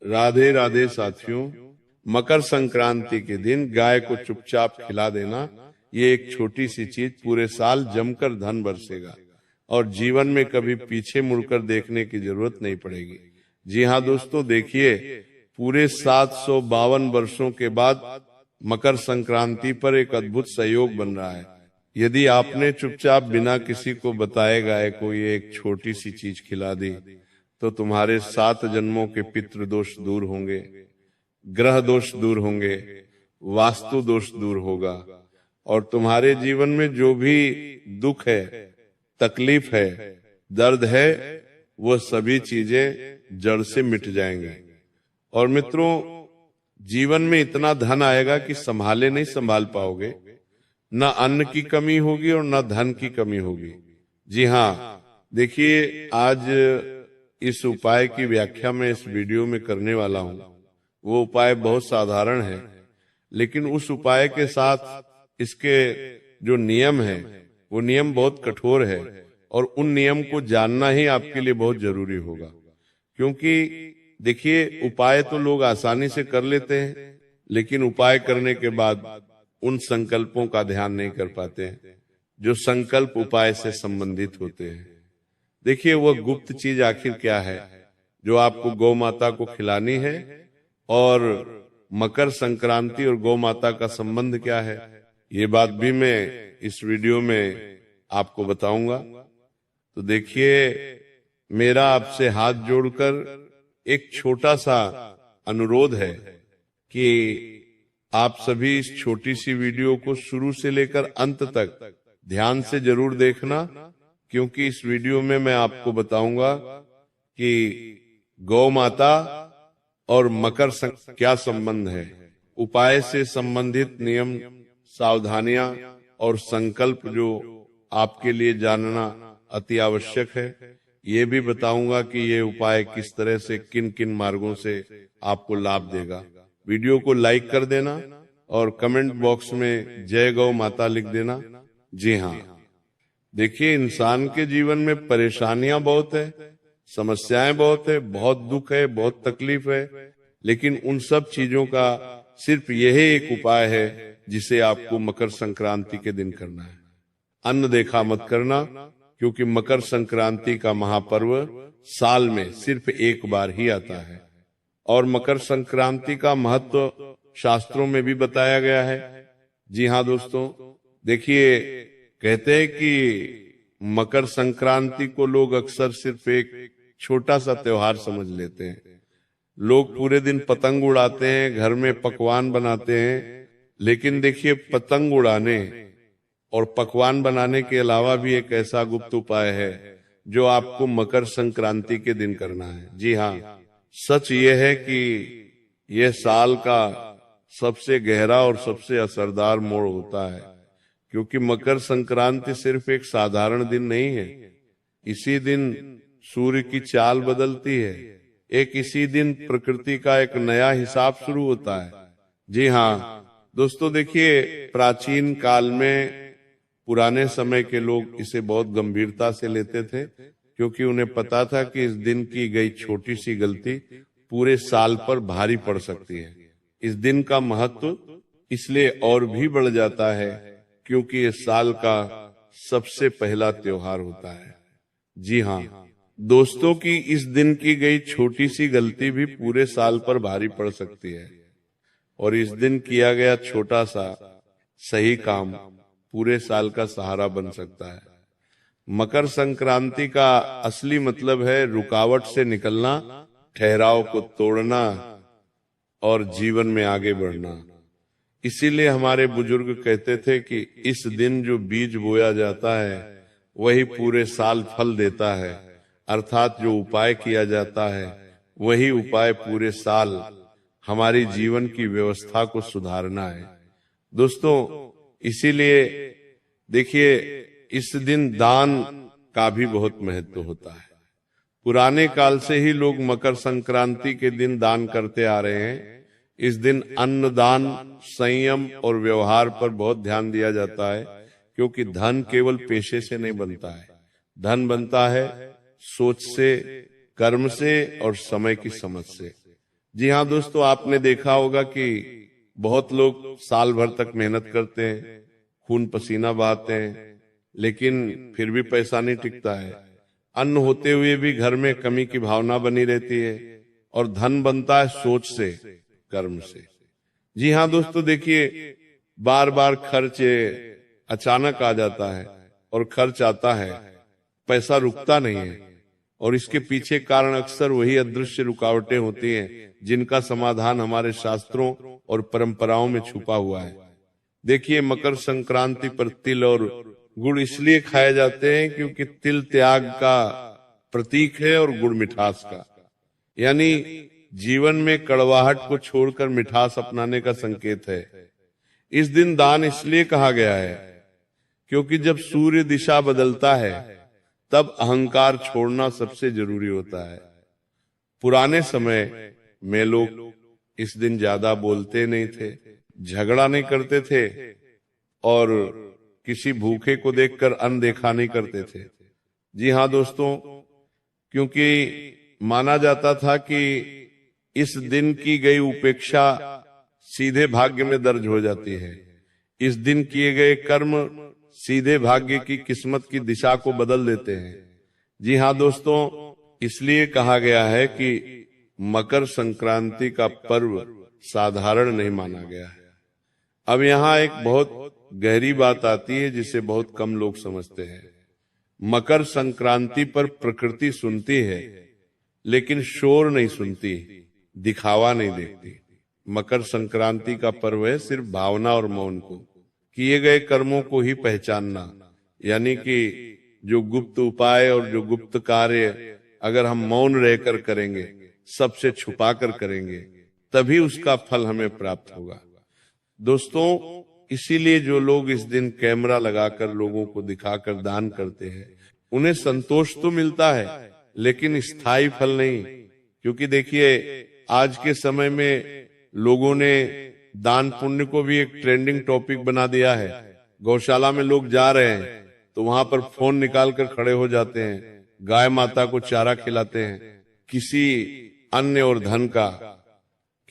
राधे राधे साथियों। मकर संक्रांति के दिन गाय को चुपचाप खिला देना, ये एक छोटी सी चीज पूरे साल जमकर धन बरसेगा और जीवन में कभी पीछे मुड़कर देखने की जरूरत नहीं पड़ेगी। जी हाँ दोस्तों, देखिए पूरे 752 वर्षों के बाद मकर संक्रांति पर एक अद्भुत संयोग बन रहा है। यदि आपने चुपचाप बिना किसी को बताए गाय को ये एक छोटी सी चीज खिला दी तो तुम्हारे 7 जन्मों के पितृ दोष दूर होंगे, ग्रह दोष दूर होंगे, वास्तु दोष दूर होगा और तुम्हारे जीवन में जो भी दुख है, तकलीफ है, दर्द है, वो सभी चीजें जड़ से मिट जाएंगे। और मित्रों, जीवन में इतना धन आएगा कि संभाले नहीं संभाल पाओगे, न अन्न की कमी होगी और न धन की कमी होगी। जी हाँ, देखिए आज इस उपाय की व्याख्या मैं इस वीडियो में करने वाला हूँ। वो उपाय बहुत साधारण है, लेकिन उस उपाय के साथ इसके जो नियम है वो नियम बहुत कठोर है और उन नियम को जानना ही आपके लिए बहुत जरूरी होगा। क्योंकि देखिए उपाय तो लोग आसानी से कर लेते हैं, लेकिन उपाय करने के बाद उन संकल्पों का ध्यान नहीं कर पाते हैं जो संकल्प उपाय से संबंधित होते हैं। देखिए वह गुप्त चीज आखिर क्या है जो आपको गौ माता को खिलानी है, और मकर संक्रांति और गौ माता का संबंध क्या है, ये बात भी मैं इस वीडियो में आपको बताऊंगा। तो देखिए मेरा आपसे हाथ जोड़कर एक छोटा सा अनुरोध है कि आप सभी इस छोटी सी वीडियो को शुरू से लेकर अंत तक ध्यान से जरूर देखना, क्योंकि इस वीडियो में मैं आपको बताऊंगा कि गौ माता और मकर क्या संबंध है, उपाय से संबंधित नियम, सावधानियां और संकल्प जो आपके लिए जानना अति आवश्यक है। ये भी बताऊंगा कि ये उपाय किस तरह से किन किन मार्गों से आपको लाभ देगा। वीडियो को लाइक कर देना और कमेंट बॉक्स में जय गौ माता लिख देना। जी हाँ, देखिए इंसान के जीवन में परेशानियां बहुत है, समस्याएं बहुत है, बहुत दुख है, बहुत तकलीफ है, लेकिन उन सब चीजों का सिर्फ यही एक उपाय है जिसे आपको मकर संक्रांति के दिन करना है। अन्न देखा मत करना, क्योंकि मकर संक्रांति का महापर्व साल में सिर्फ एक बार ही आता है और मकर संक्रांति का महत्व शास्त्रों में भी बताया गया है। जी हाँ दोस्तों, देखिए कहते हैं कि मकर संक्रांति को लोग अक्सर सिर्फ एक छोटा सा त्योहार समझ लेते हैं। लोग पूरे दिन पतंग उड़ाते हैं, घर में पकवान बनाते हैं, लेकिन देखिए पतंग उड़ाने और पकवान बनाने के अलावा भी एक ऐसा गुप्त उपाय है जो आपको मकर संक्रांति के दिन करना है। जी हाँ, सच ये है कि यह साल का सबसे गहरा और सबसे असरदार मोड़ होता है, क्योंकि मकर संक्रांति सिर्फ एक साधारण दिन नहीं है। इसी दिन सूर्य की चाल बदलती है, एक इसी दिन प्रकृति का एक नया हिसाब शुरू होता है। जी हाँ दोस्तों, देखिए प्राचीन काल में पुराने समय के लोग इसे बहुत गंभीरता से लेते थे, क्योंकि उन्हें पता था कि इस दिन की गई छोटी सी गलती पूरे साल पर भारी पड़ सकती है। इस दिन का महत्व इसलिए और भी बढ़ जाता है क्योंकि ये साल का सबसे पहला त्योहार होता है। जी हाँ दोस्तों, की इस दिन की गई छोटी सी गलती भी पूरे साल पर भारी पड़ सकती है और इस दिन किया गया छोटा सा सही काम पूरे साल का सहारा बन सकता है। मकर संक्रांति का असली मतलब है रुकावट से निकलना, ठहराव को तोड़ना और जीवन में आगे बढ़ना। इसीलिए हमारे बुजुर्ग कहते थे कि इस दिन जो बीज बोया जाता है वही पूरे साल फल देता है, अर्थात जो उपाय किया जाता है वही उपाय पूरे साल हमारी जीवन की व्यवस्था को सुधारना है। दोस्तों, इसीलिए देखिए इस दिन दान का भी बहुत महत्व होता है। पुराने काल से ही लोग मकर संक्रांति के दिन दान करते आ रहे हैं। इस दिन अन्न दान, संयम और व्यवहार पर बहुत ध्यान दिया जाता है, क्योंकि धन केवल पेशे से नहीं बनता है। धन बनता है सोच से, कर्म से और समय की समझ से। जी हाँ दोस्तों, आपने देखा होगा कि बहुत लोग साल भर तक मेहनत करते हैं, खून पसीना बहाते हैं, लेकिन फिर भी पैसा नहीं टिकता है। अन्न होते हुए भी घर में कमी की भावना बनी रहती है, और धन बनता है सोच से, कर्म से। जी हाँ दोस्तों, देखिए बार बार खर्च अचानक आ जाता है, और खर्च आता है, पैसा रुकता नहीं है, और इसके पीछे कारण अक्सर वही अदृश्य रुकावटें होती हैं जिनका समाधान हमारे शास्त्रों और परंपराओं में छुपा हुआ है। देखिए, मकर संक्रांति पर तिल और गुड़ इसलिए खाए जाते हैं क्योंकि तिल त्याग का प्रतीक है और गुड़ मिठास का, यानी जीवन में कड़वाहट को छोड़कर मिठास अपनाने का संकेत है। इस दिन दान इसलिए कहा गया है क्योंकि जब सूर्य दिशा बदलता है तब अहंकार छोड़ना सबसे जरूरी होता है। पुराने समय में लोग इस दिन ज्यादा बोलते नहीं थे, झगड़ा नहीं करते थे, और किसी भूखे को देखकर अनदेखा नहीं करते थे। जी हाँ दोस्तों, क्योंकि माना जाता था कि इस दिन की गई उपेक्षा सीधे भाग्य में दर्ज हो जाती है। इस दिन किए गए कर्म सीधे भाग्य की किस्मत की दिशा को बदल देते हैं। जी हाँ दोस्तों, इसलिए कहा गया है कि मकर संक्रांति का पर्व साधारण नहीं माना गया है। अब यहाँ एक बहुत गहरी बात आती है जिसे बहुत कम लोग समझते हैं। मकर संक्रांति पर प्रकृति सुनती है, लेकिन शोर नहीं सुनती, दिखावा नहीं देखती। मकर संक्रांति का पर्व है सिर्फ भावना और मौन को, किए गए कर्मों को ही पहचानना, यानी कि जो गुप्त उपाय और जो गुप्त कार्य अगर हम मौन रहकर करेंगे, सबसे छुपा कर करेंगे, तभी उसका फल हमें प्राप्त होगा। दोस्तों, इसीलिए जो लोग इस दिन कैमरा लगाकर लोगों को दिखाकर दान करते हैं, उन्हें संतोष तो मिलता है लेकिन स्थायी फल नहीं। क्योंकि देखिए, आज के समय में लोगों ने दान पुण्य को भी एक ट्रेंडिंग टॉपिक बना दिया है। गौशाला में लोग जा रहे हैं तो वहां पर फोन निकाल कर खड़े हो जाते हैं, गाय माता को चारा खिलाते हैं, किसी अन्न और धन का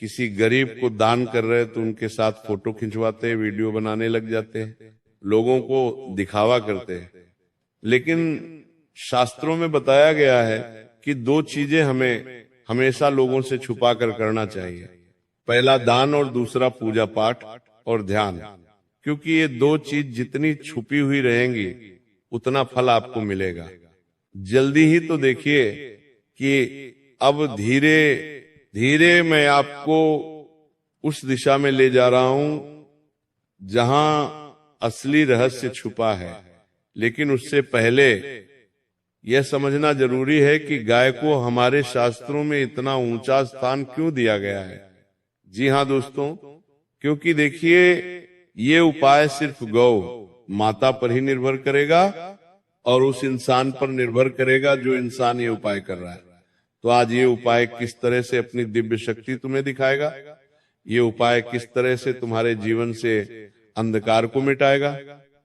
किसी गरीब को दान कर रहे तो उनके साथ फोटो खिंचवाते हैं, वीडियो बनाने लग जाते हैं, लोगों को दिखावा करते हैं। लेकिन शास्त्रों में बताया गया है कि दो चीजें हमें हमेशा लोगों से छुपा कर करना चाहिए। पहला दान और दूसरा पूजा पाठ और ध्यान। क्योंकि ये दो चीज जितनी छुपी हुई रहेंगी उतना फल आपको मिलेगा। जल्दी ही तो देखिए कि अब धीरे धीरे मैं आपको उस दिशा में ले जा रहा हूं जहां असली रहस्य छुपा है। लेकिन उससे पहले यह समझना जरूरी है कि गाय को हमारे शास्त्रों में इतना ऊंचा स्थान क्यों दिया गया है। जी हाँ दोस्तों, क्योंकि देखिए, ये उपाय सिर्फ गौ माता पर ही निर्भर करेगा और उस इंसान पर निर्भर करेगा जो इंसान ये उपाय कर रहा है। तो आज ये उपाय किस तरह से अपनी दिव्य शक्ति तुम्हें दिखाएगा, ये उपाय किस तरह से तुम्हारे जीवन से अंधकार को मिटाएगा,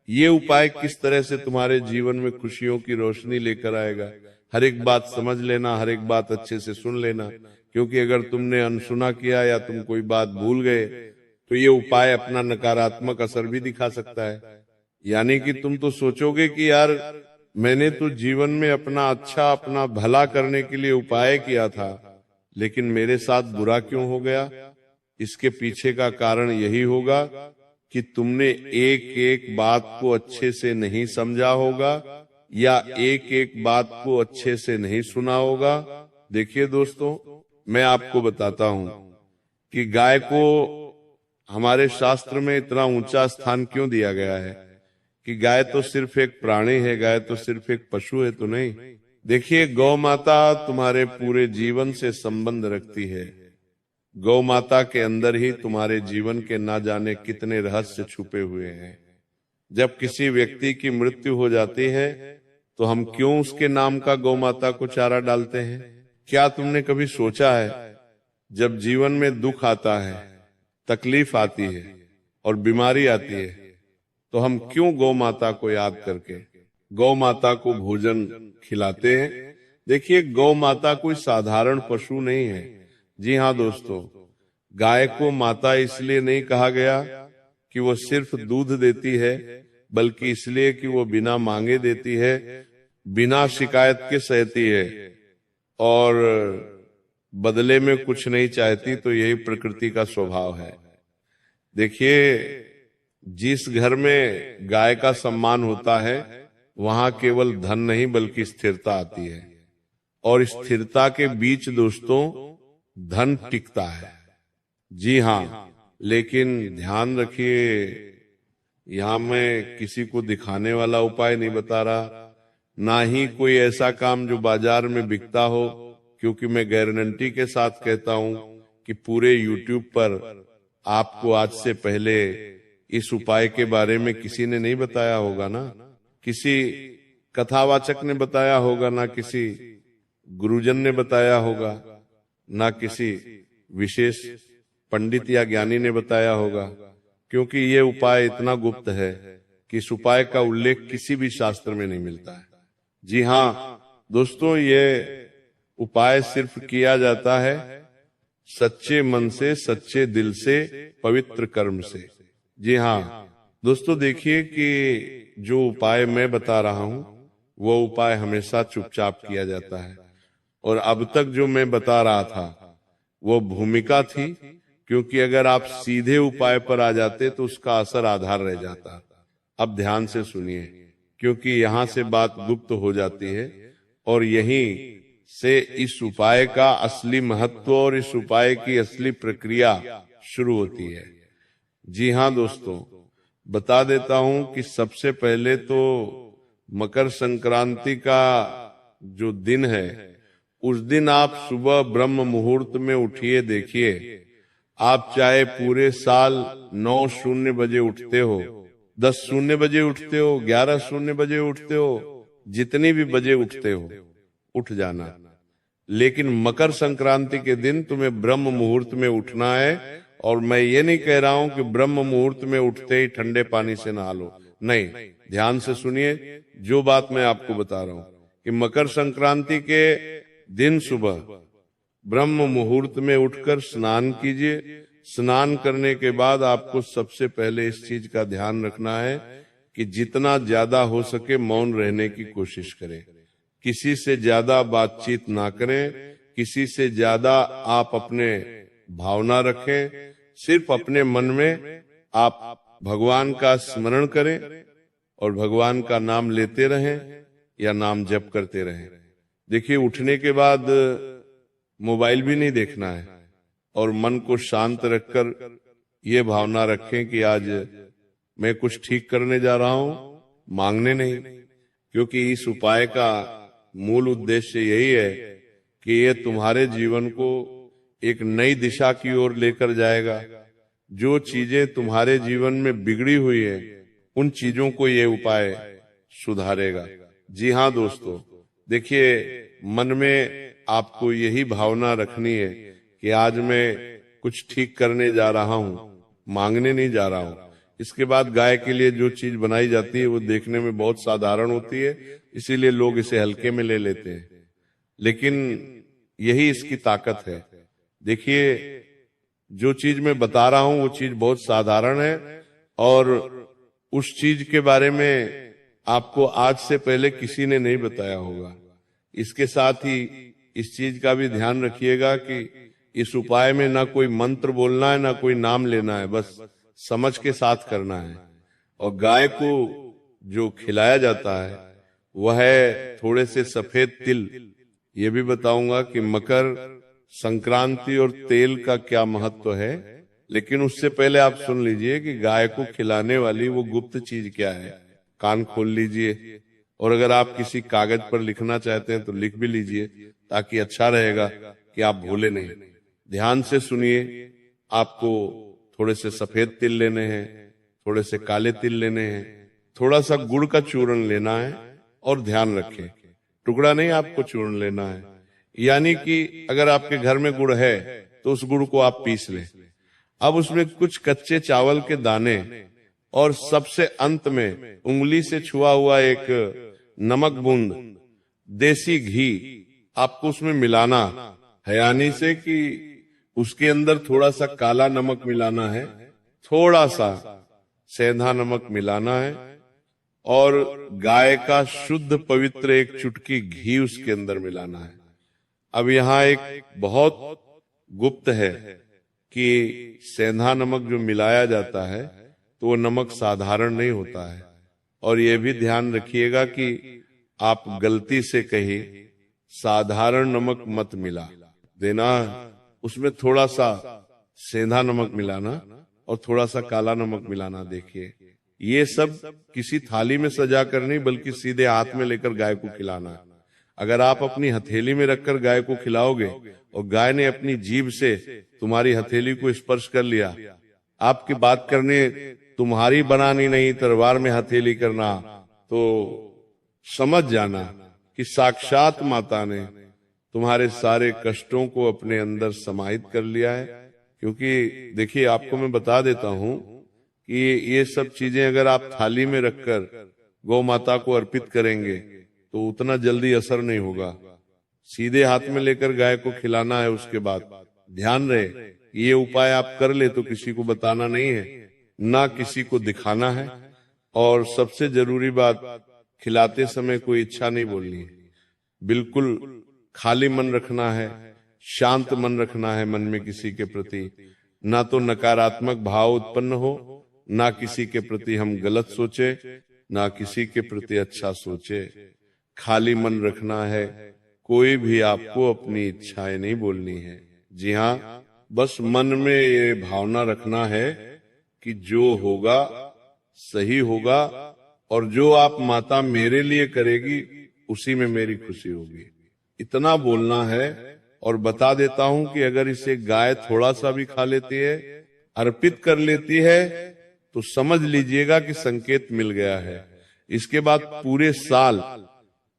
ये उपाय किस तरह से तुम्हारे जीवन में खुशियों की रोशनी लेकर आएगा। हर एक बात समझ लेना, हर एक बात अच्छे से सुन लेना, क्योंकि अगर तुमने अनसुना किया या तुम कोई बात भूल गए तो ये उपाय अपना नकारात्मक असर भी दिखा सकता है। यानी कि तुम तो सोचोगे कि यार, मैंने तो जीवन में अपना अच्छा, अपना भला करने के लिए उपाय किया था, लेकिन मेरे साथ बुरा क्यों हो गया। इसके पीछे का कारण यही होगा कि तुमने एक एक बात को अच्छे से नहीं समझा होगा या एक एक बात को अच्छे से नहीं सुना होगा। देखिए दोस्तों, मैं आपको बताता हूं कि गाय को हमारे शास्त्र में इतना ऊंचा स्थान क्यों दिया गया है। कि गाय तो सिर्फ एक प्राणी है, गाय तो सिर्फ एक पशु है तो नहीं। देखिए, गौ माता तुम्हारे पूरे जीवन से संबंध रखती है। गौ माता के अंदर ही तुम्हारे जीवन के ना जाने कितने रहस्य छुपे हुए हैं। जब किसी व्यक्ति की मृत्यु हो जाती है तो हम क्यों उसके नाम का गौ माता को चारा डालते हैं। क्या तुमने कभी सोचा है, जब जीवन में दुख आता है, तकलीफ आती है और बीमारी आती है, तो हम क्यों गौ माता को याद करके गौ माता को भोजन खिलाते हैं। देखिए, गौ माता कोई साधारण पशु नहीं है। जी हाँ दोस्तों, गाय को माता इसलिए नहीं कहा गया कि वो सिर्फ दूध देती है, बल्कि इसलिए कि वो बिना मांगे देती है, बिना शिकायत के सहती है और बदले में कुछ नहीं चाहती। तो यही प्रकृति का स्वभाव है। देखिए, जिस घर में गाय का सम्मान होता है वहां केवल धन नहीं बल्कि स्थिरता आती है, और स्थिरता के बीच दोस्तों धन टिकता है। जी हाँ, लेकिन ध्यान रखिए, यहां मैं किसी को दिखाने वाला उपाय नहीं बता रहा, ना ही कोई ऐसा काम जो बाजार में बिकता हो, क्योंकि मैं गारंटी के साथ कहता हूं कि पूरे YouTube पर आपको आज से पहले इस उपाय के बारे में किसी ने नहीं बताया होगा ना, किसी कथावाचक ने बताया होगा, ना किसी गुरुजन ने बताया होगा, ना किसी विशेष पंडित या ज्ञानी ने बताया होगा, क्योंकि ये उपाय इतना गुप्त है कि इस उपाय का उल्लेख किसी भी शास्त्र में नहीं मिलता है। जी हाँ दोस्तों, ये उपाय सिर्फ किया जाता है सच्चे मन से, सच्चे दिल से, पवित्र कर्म से। जी हाँ दोस्तों, देखिए कि जो उपाय मैं बता रहा हूं वो उपाय हमेशा चुपचाप किया जाता है, और अब तक जो मैं बता रहा था वो भूमिका थी, क्योंकि अगर आप सीधे उपाय पर आ जाते तो उसका असर आधार रह जाता। अब ध्यान से सुनिए, क्योंकि यहां से बात गुप्त हो जाती है और यहीं से इस उपाय का असली महत्व और इस उपाय की असली प्रक्रिया शुरू होती है। जी हाँ दोस्तों, बता देता हूं कि सबसे पहले तो मकर संक्रांति का जो दिन है, उस दिन आप सुबह ब्रह्म मुहूर्त में उठिए। देखिए, आप चाहे पूरे साल 9:00 बजे उठते हो, 10:00 बजे उठते हो, 11:00 बजे उठते हो, जितनी भी बजे उठते हो, उठ जाना। लेकिन मकर संक्रांति के दिन तुम्हें ब्रह्म मुहूर्त में उठना है। और मैं ये नहीं कह रहा हूं कि ब्रह्म मुहूर्त में उठते ही ठंडे पानी से नहा लो, नहीं। ध्यान से सुनिए जो बात मैं आपको बता रहा हूं, कि मकर संक्रांति के दिन सुबह ब्रह्म मुहूर्त में उठकर स्नान कीजिए। स्नान करने के बाद आपको सबसे पहले इस चीज का ध्यान रखना है कि जितना ज्यादा हो सके मौन रहने की कोशिश करें। किसी से ज्यादा बातचीत ना करें, किसी से ज्यादा आप अपने भावना रखें। सिर्फ अपने मन में आप भगवान का स्मरण करें और भगवान का नाम लेते रहें या नाम जप करते रहें। देखिए, उठने के बाद मोबाइल भी नहीं देखना है, और मन को शांत रखकर ये भावना रखें कि आज मैं कुछ ठीक करने जा रहा हूं, मांगने नहीं। क्योंकि इस उपाय का मूल उद्देश्य यही है कि ये तुम्हारे जीवन को एक नई दिशा की ओर लेकर जाएगा। जो चीजें तुम्हारे जीवन में बिगड़ी हुई है, उन चीजों को ये उपाय सुधारेगा। जी हाँ दोस्तों, देखिए, मन में आपको यही भावना रखनी है कि आज मैं कुछ ठीक करने जा रहा हूं, मांगने नहीं जा रहा हूं। इसके बाद गाय के लिए जो चीज बनाई जाती है वो देखने में बहुत साधारण होती है, इसीलिए लोग इसे हल्के में ले लेते हैं, लेकिन यही इसकी ताकत है। देखिए, जो चीज मैं बता रहा हूं वो चीज बहुत साधारण है, और उस चीज के बारे में आपको आज से पहले किसी ने नहीं बताया होगा। इसके साथ ही इस चीज का भी ध्यान रखिएगा कि इस उपाय में ना कोई मंत्र बोलना है, ना कोई नाम लेना है, बस समझ के साथ करना है। और गाय को जो खिलाया जाता है वह है थोड़े से सफेद तिल। ये भी बताऊंगा कि मकर संक्रांति और तेल का क्या महत्व है, लेकिन उससे पहले आप सुन लीजिए कि गाय को खिलाने वाली वो गुप्त चीज क्या है। कान खोल लीजिए, और अगर आप किसी कागज पर लिखना चाहते हैं तो लिख भी लीजिए, ताकि अच्छा रहेगा कि आप भूले नहीं। ध्यान से सुनिए, आपको थोड़े से सफेद तिल लेने हैं, थोड़े से काले तिल लेने हैं, थोड़ा सा गुड़ का चूर्ण लेना है, और ध्यान रखें टुकड़ा नहीं आपको चूर्ण लेना है। यानी कि अगर आपके घर में गुड़ है तो उस गुड़ को आप पीस लें। अब उसमें कुछ कच्चे चावल के दाने और सबसे अंत में उंगली से छुआ हुआ एक नमक बूंद देसी घी आपको उसमें मिलाना है। यानी से कि उसके अंदर थोड़ा सा काला नमक मिलाना है, थोड़ा सा सेंधा नमक मिलाना है, और गाय का शुद्ध पवित्र एक चुटकी घी उसके अंदर मिलाना है। अब यहाँ एक बहुत गुप्त है कि सेंधा नमक जो मिलाया जाता है तो वो नमक साधारण नहीं होता है, और ये भी ध्यान रखिएगा कि आप गलती से कहीं साधारण नमक मत मिला देना, उसमें थोड़ा सा सेंधा नमक मिलाना और थोड़ा सा काला नमक मिलाना। देखिए, ये सब किसी थाली में सजा कर नहीं, बल्कि सीधे हाथ में लेकर गाय को खिलाना है। अगर आप अपनी हथेली में रखकर गाय को खिलाओगे और गाय ने अपनी जीभ से तुम्हारी हथेली को स्पर्श कर लिया, आपकी बात करने तुम्हारी बनानी नहीं तलवार में हथेली करना, तो समझ जाना कि साक्षात माता ने तुम्हारे सारे कष्टों को अपने अंदर समाहित कर लिया है। क्योंकि देखिए, आपको मैं बता देता हूं कि ये सब चीजें अगर आप थाली में रखकर गौ माता को अर्पित करेंगे तो उतना जल्दी असर नहीं होगा। सीधे हाथ में लेकर गाय को खिलाना है। उसके बाद ध्यान रहे, ये उपाय आप कर ले तो किसी को बताना नहीं है, ना किसी को दिखाना है, और सबसे जरूरी बात, खिलाते समय कोई इच्छा नहीं बोलनी है। बिल्कुल खाली मन रखना है, शांत मन रखना है मन में किसी के प्रति, ना तो नकारात्मक भाव उत्पन्न हो, ना किसी के प्रति हम गलत सोचे, ना किसी के प्रति अच्छा सोचे। खाली मन रखना है, कोई भी आपको अपनी इच्छाएं नहीं बोलनी है। जी हाँ, बस मन में ये भावना रखना है कि जो होगा सही होगा, और जो आप माता मेरे लिए करेगी उसी में मेरी खुशी होगी, इतना बोलना है। और बता देता हूं कि अगर इसे गाय थोड़ा सा भी खा लेती है, अर्पित कर लेती है, तो समझ लीजिएगा कि संकेत मिल गया है। इसके बाद पूरे साल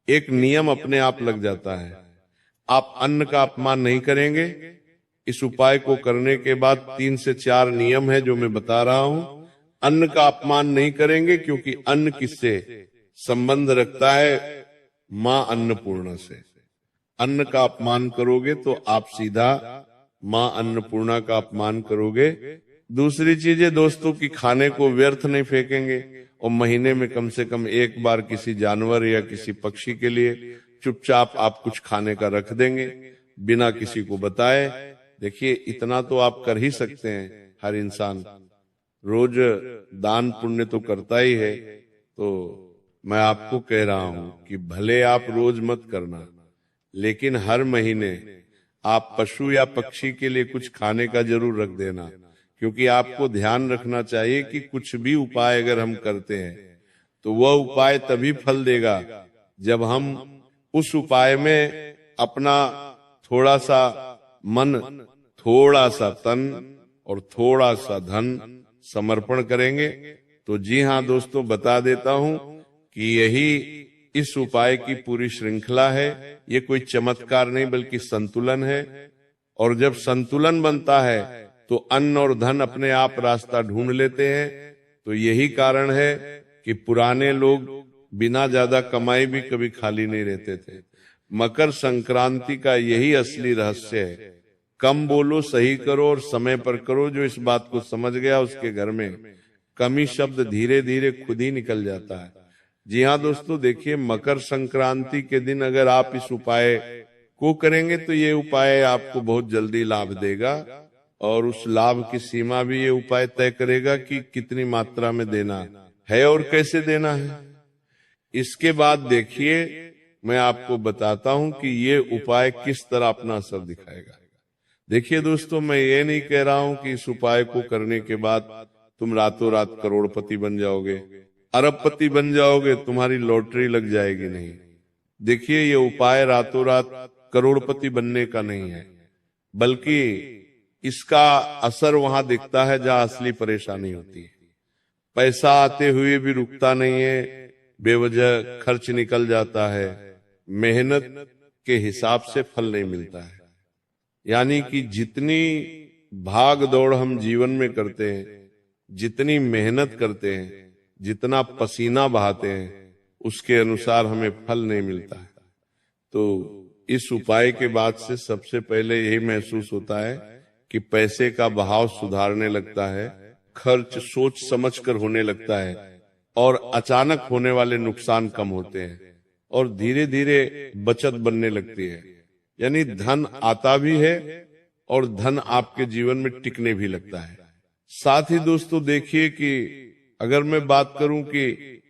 एक नियम अपने आप लग जाता है, आप अन्न का अपमान नहीं करेंगे। इस उपाय को करने के बाद 3 से 4 नियम है जो मैं बता रहा हूं। अन्न का अपमान नहीं करेंगे, क्योंकि अन्न किससे संबंध रखता है? मां अन्नपूर्णा से। अन्न का अपमान करोगे तो आप सीधा मां अन्नपूर्णा का अपमान करोगे। दूसरी चीज है दोस्तों कि खाने को व्यर्थ नहीं फेंकेंगे, और महीने में कम से कम एक बार किसी जानवर या किसी पक्षी के लिए चुपचाप आप कुछ खाने का रख देंगे बिना किसी को बताए। देखिए, इतना तो आप कर ही सकते हैं। हर इंसान रोज दान पुण्य तो करता ही है, तो मैं आपको कह रहा हूं कि भले आप रोज मत करना, लेकिन हर महीने आप पशु या पक्षी के लिए कुछ खाने का जरूर रख देना। क्योंकि आपको ध्यान रखना चाहिए कि कुछ भी उपाय अगर हम करते हैं तो वह उपाय तभी फल देगा जब हम उस उपाय में अपना थोड़ा सा मन, थोड़ा सा तन और थोड़ा सा धन समर्पण करेंगे। तो जी हाँ दोस्तों, बता देता हूं कि यही इस उपाय की पूरी श्रृंखला है। ये कोई चमत्कार नहीं बल्कि संतुलन है, और जब संतुलन बनता है तो अन्न और धन अपने आप रास्ता ढूंढ लेते हैं। तो यही कारण है कि पुराने लोग बिना ज्यादा कमाई भी कभी खाली नहीं रहते थे। मकर संक्रांति का यही असली रहस्य है। कम बोलो, सही करो और समय पर करो। जो इस बात को समझ गया उसके घर में कमी शब्द धीरे धीरे खुद ही निकल जाता है। जी हाँ दोस्तों, देखिए, मकर संक्रांति के दिन अगर आप इस उपाय को करेंगे तो ये उपाय आपको बहुत जल्दी लाभ देगा, और उस लाभ की सीमा भी ये उपाय तय करेगा कि कितनी मात्रा में देना है और कैसे देना है। इसके बाद देखिए, मैं आपको बताता हूं कि ये उपाय किस तरह अपना असर दिखाएगा। देखिए दोस्तों, मैं ये नहीं कह रहा हूं कि इस उपाय को करने के बाद तुम रातों रात करोड़पति बन जाओगे, अरबपति बन जाओगे, तुम्हारी लॉटरी लग जाएगी। नहीं, देखिए, ये उपाय रातों रात करोड़पति बनने का नहीं है, बल्कि इसका असर वहां दिखता है जहां असली परेशानी होती है। पैसा आते हुए भी रुकता नहीं है, बेवजह खर्च निकल जाता है, मेहनत के हिसाब से फल नहीं मिलता है। यानी कि जितनी भाग दौड़ हम जीवन में करते हैं, जितनी मेहनत करते हैं, जितना पसीना बहाते हैं, उसके अनुसार हमें फल नहीं मिलता है। तो इस उपाय के बाद से सबसे पहले यही महसूस होता है कि पैसे का बहाव सुधारने लगता है, खर्च सोच समझकर होने लगता है और अचानक होने वाले नुकसान कम होते हैं और धीरे धीरे बचत बनने लगती है। यानी धन आता भी है और धन आपके जीवन में टिकने भी लगता है। साथ ही दोस्तों देखिए कि अगर मैं बात करूं कि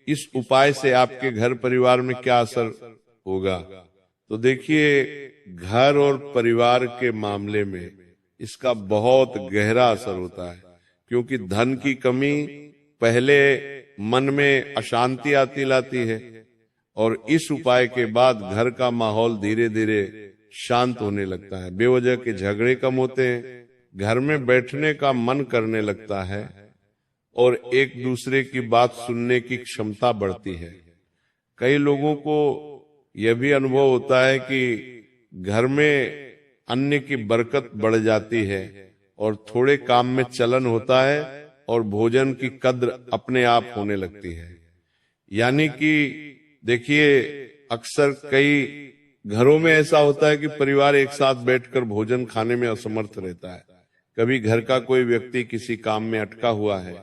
इस उपाय से आपके घर परिवार में क्या असर होगा, तो देखिए घर और परिवार के मामले में इसका बहुत गहरा असर होता है, क्योंकि धन की कमी पहले मन में अशांति आती लाती है और इस उपाय के बाद घर का माहौल धीरे धीरे शांत होने लगता है। बेवजह के झगड़े कम होते हैं, घर में बैठने का मन करने लगता है और एक दूसरे की बात सुनने की क्षमता बढ़ती है। कई लोगों को यह भी अनुभव होता है कि घर में अन्य की बरकत बढ़ जाती है और थोड़े काम में चलन होता है और भोजन की कद्र अपने आप होने लगती है। यानी कि देखिए अक्सर कई घरों में ऐसा होता है कि परिवार एक साथ बैठकर भोजन खाने में असमर्थ रहता है। कभी घर का कोई व्यक्ति किसी काम में अटका हुआ है,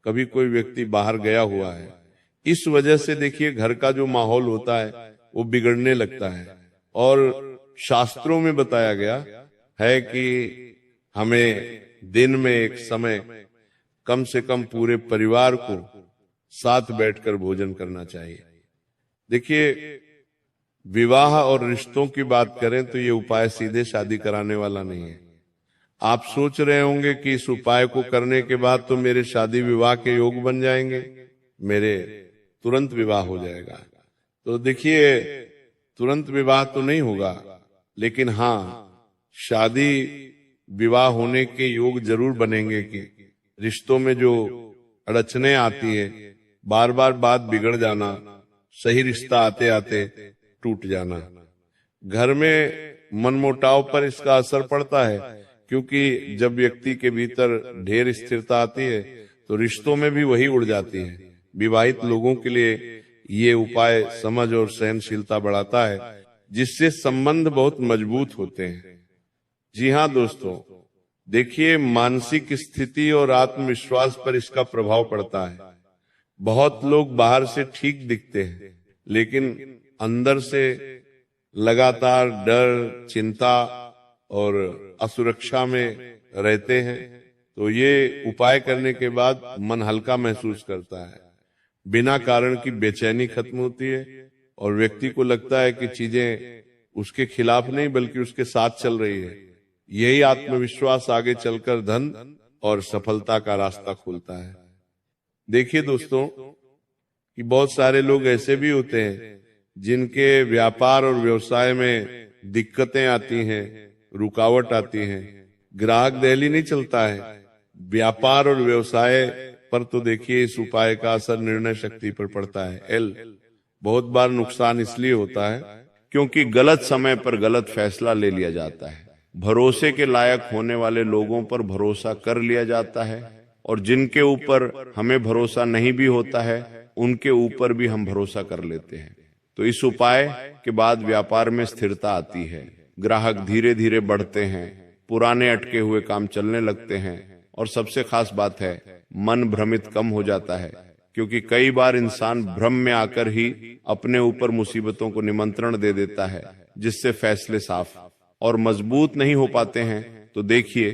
कभी कोई व्यक्ति बाहर गया हुआ है। इस वजह से देखिए घर का जो माहौल होता है वो बिगड़ने लगता है और शास्त्रों में बताया गया है कि हमें दिन में एक समय कम से कम पूरे परिवार को साथ बैठकर भोजन करना चाहिए। देखिए विवाह और रिश्तों की बात करें तो ये उपाय सीधे शादी कराने वाला नहीं है। आप सोच रहे होंगे कि इस उपाय को करने के बाद तो मेरे शादी विवाह के योग बन जाएंगे, मेरे तुरंत विवाह हो जाएगा। तो देखिए तुरंत विवाह तो नहीं होगा, लेकिन हाँ शादी विवाह होने के योग जरूर बनेंगे कि रिश्तों में जो अड़चने आती है, बार बार बात बिगड़ जाना, सही रिश्ता आते आते टूट जाना, घर में मनमुटाव पर इसका असर पड़ता है, क्योंकि जब व्यक्ति के भीतर ढेर स्थिरता आती है तो रिश्तों में भी वही उड़ जाती है। विवाहित लोगों के लिए ये उपाय समझ और सहनशीलता बढ़ाता है, जिससे संबंध बहुत मजबूत होते हैं। जी हाँ दोस्तों, देखिए मानसिक स्थिति और आत्मविश्वास पर इसका प्रभाव पड़ता है। बहुत लोग बाहर से ठीक दिखते हैं, लेकिन अंदर से लगातार डर, चिंता और असुरक्षा में रहते हैं। तो ये उपाय करने के बाद मन हल्का महसूस करता है, बिना कारण की बेचैनी खत्म होती है और व्यक्ति को लगता है कि चीजें उसके खिलाफ नहीं बल्कि उसके साथ चल रही है। यही आत्मविश्वास आगे चलकर धन और सफलता का रास्ता खोलता है। देखिए दोस्तों कि बहुत सारे लोग ऐसे भी होते हैं जिनके व्यापार और व्यवसाय में दिक्कतें आती हैं, रुकावट आती है, ग्राहक दहली नहीं चलता है। व्यापार और व्यवसाय पर तो देखिए इस उपाय का असर निर्णय शक्ति पर पड़ता है। बहुत बार नुकसान इसलिए होता है क्योंकि गलत समय पर गलत फैसला ले लिया जाता है। भरोसे के लायक होने वाले लोगों पर भरोसा कर लिया जाता है और जिनके ऊपर हमें भरोसा नहीं भी होता है उनके ऊपर भी हम भरोसा कर लेते हैं। तो इस उपाय के बाद व्यापार में स्थिरता आती है, ग्राहक धीरे धीरे बढ़ते हैं, पुराने अटके हुए काम चलने लगते हैं और सबसे खास बात है मन भ्रमित कम हो जाता है, क्योंकि कई बार इंसान भ्रम में आकर ही अपने ऊपर मुसीबतों को निमंत्रण दे देता है, जिससे फैसले साफ और मजबूत नहीं हो पाते हैं। तो देखिए